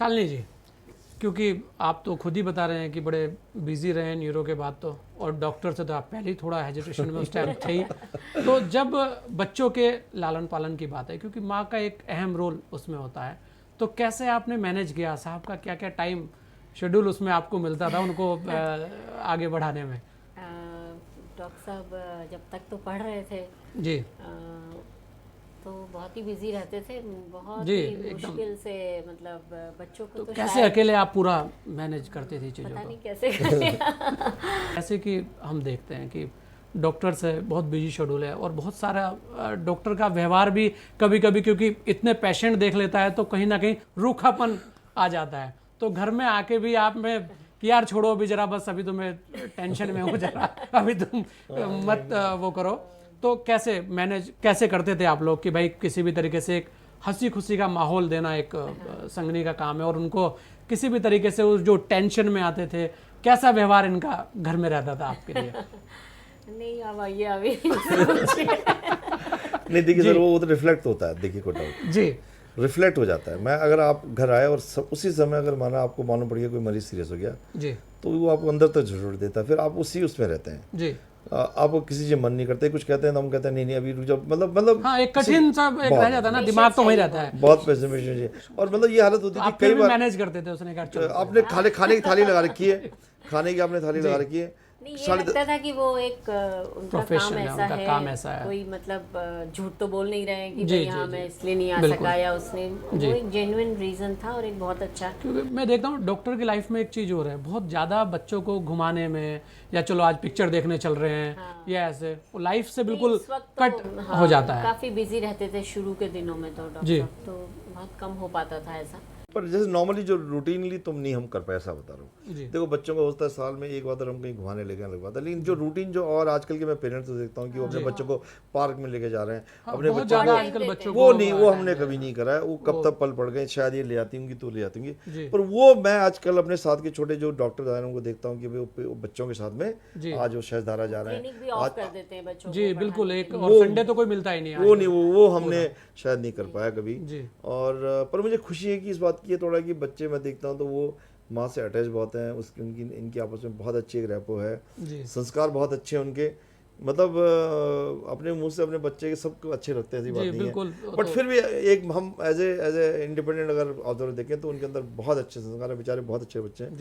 शालिनी जी, क्योंकि आप तो खुद ही बता रहे हैं कि बड़े बिजी रहे न्यूरो के बाद तो, और डॉक्टर से तो आप पहले ही थोड़ा हेजिटेशन में उस टाइम थे ही। तो जब बच्चों के लालन पालन की बात है, क्योंकि माँ का एक अहम रोल उसमें होता है, तो कैसे आपने मैनेज किया? साहब का क्या क्या टाइम शेड्यूल उसमें आपको मिलता था उनको आगे बढ़ाने में? डॉक्टर साहब जब तक तो पढ़ रहे थे जी तो बहुत ही बिजी रहते थे, बहुत जी, ही एकदम। मुश्किल से, मतलब बच्चों को तो कैसे शायद अकेले आप पूरा मैनेज करते थे चीज़ों पता को? नहीं कैसे करें। जैसे कि हम देखते हैं कि डॉक्टर से बहुत बिजी शेड्यूल है, और बहुत सारा डॉक्टर का व्यवहार भी कभी कभी, क्योंकि इतने पेशेंट देख लेता है तो कहीं ना कहीं रूखापन आ जाता है। तो घर में आके भी आप में कि यार छोड़ो अभी जरा, बस अभी तो मैं टेंशन में हूँ जरा, अभी तुम मत वो करो। तो कैसे मैनेज कैसे करते थे आप लोग कि भाई किसी भी तरीके से एक हंसी खुशी का माहौल देना एक संगनी का काम है, और उनको किसी भी तरीके से उस जो टेंशन में आते थे, कैसा व्यवहार इनका घर में रहता था आपके लिए? नहीं, अब आइए अभी नहीं देखिए सर, वो तो रिफ्लेक्ट होता है, देखिए कोई डाउट जी रिफ्लेक्ट हो जाता है। मैं अगर आप घर आए और उसी समय अगर माना आपको मालूम पड़ गया कोई मरीज सीरियस हो गया, जी तो वो आपको अंदर तक झुरझुर देता है, फिर आप उसी उसमें रहते हैं। जी। आपको किसी से मन नहीं करते, कुछ कहते हैं तो हम कहते हैं नहीं नहीं अभी रुक जाओ, मतलब हाँ, एक कठिन सा एक रह जाता है ना, दिमाग तो वही रहता है। बहुत पेसिमिस्टिक है। और मतलब ये हालत होती थी आप कई फिर भी बार। मैनेज करते थे? उसने कहा चलो आपने खाने की थाली लगा रखी है, खाने की आपने थाली लगा रखी है, नहीं, ये लगता था कि वो एक उनका Profession काम है, ऐसा उनका है, काम ऐसा है। कोई मतलब झूठ तो बोल नहीं रहे हैं कि जी, भाई जी, हाँ जी। मैं इसलिए नहीं आ बिल्कुल। सका, या उसने, जी। वो एक जेन्युइन रीजन था और एक बहुत अच्छा। क्योंकि मैं देखता हूँ डॉक्टर की लाइफ में एक चीज़ हो रहा है, बहुत ज़्यादा बच्चों को घुमाने में, या चलो आज पिक्चर देखने चल रहे हैं, या ऐसे लाइफ से बिल्कुल इस वक्त कट तो, हो जाता है। काफी बिजी रहते थे शुरू के दिनों में तो डॉक्टर जी। साहब, तो बहुत कम हो पाता था ऐसा। पर जैसे नॉर्मली जो रूटीनली तुम नहीं हम कर पाए, ऐसा बता रहा हूँ। जी देखो बच्चों का होता है साल में एक बार हम कहीं घुमाने लेके लग पाता है, लेकिन जो रूटीन जो, और आजकल के मैं पेरेंट्स को देखता हूँ कि वो अपने बच्चों को पार्क में लेके जा रहे हैं, अपने बहुत बच्चों ज़्यादा को, आजकल बच्चों वो को नहीं, वो हमने कभी नहीं करा है। वो कब तक पल पड़ गए, शायद ये ले आती होंगी तो ले आती जी। होंगी, पर वो मैं आजकल अपने साथ के छोटे जो डॉक्टर आ रहे हैं उनको देखता हूँ कि वो बच्चों के साथ जी। में आज वो शहजारा जा रहे क्लिनिक भी हैं, ऑफ कर देते हैं बच्चों जी को बिल्कुल। पढ़ाने एक के और संडे तो कोई मिलता ही नहीं है वो आज। नहीं, वो हमने शायद नहीं कर पाया कभी। जी और पर मुझे खुशी है कि इस बात की है थोड़ा कि बच्चे मैं देखता हूँ तो वो माँ से अटैच बहुत हैं, उसकी उनकी इनकी आपस में बहुत अच्छी एक रैपो है, जी संस्कार बहुत अच्छे हैं उनके, मतलब अपने मुंह से अपने बच्चे के सब अच्छे लगते हैं, ऐसी बात जी नहीं बिल्कुल। है। बट फिर भी एक हम एज ए इंडिपेंडेंट अगर ऑब्जर्वर देखें तो उनके अंदर बहुत अच्छे संस्कार है, बेचारे बहुत अच्छे बच्चे हैं।